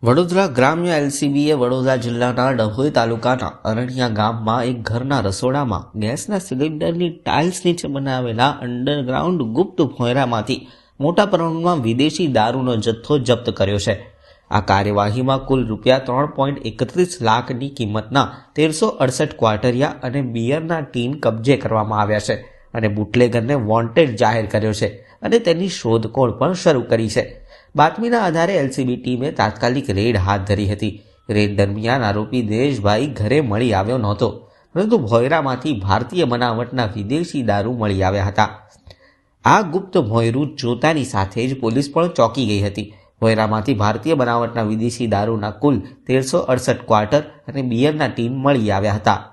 વડોદરા ગ્રામ્ય એલસીબીએ વડોદરા જિલ્લાના ડભોઈ તાલુકાના અરણિયા ગામમાં એક ઘરના રસોડામાં ગેસના સિલિન્ડરની ટાઇલ્સ નીચે બનાવેલા અંડરગ્રાઉન્ડ ગુપ્ત ભોંયરામાંથી મોટા પ્રમાણમાં વિદેશી દારૂનો જથ્થો જપ્ત કર્યો છે. આ કાર્યવાહીમાં કુલ ₹3.31 લાખની કિંમતના 1368 ક્વાર્ટરિયા અને બિયરના ટીન કબજે કરવામાં આવ્યા છે અને બુટલેગરને વોન્ટેડ જાહેર કર્યો છે અને તેની શોધખોળ પણ શરૂ કરી છે. બાતમીના આધારે એલસીબી ટીમે તાત્કાલિક રેડ હાથ ધરી હતી. રેડ દરમિયાન આરોપી દિનેશભાઈ ઘરે મળી આવ્યો નહોતો, પરંતુ ભોંયરામાંથી ભારતીય બનાવટના વિદેશી દારૂ મળી આવ્યા હતા. આ ગુપ્ત ભોંયરું જોતાની સાથે જ પોલીસ પણ ચોંકી ગઈ હતી. ભોંયરામાંથી ભારતીય બનાવટના વિદેશી દારૂના કુલ 1368 ક્વાર્ટર અને બિયરના ટીન મળી આવ્યા હતા.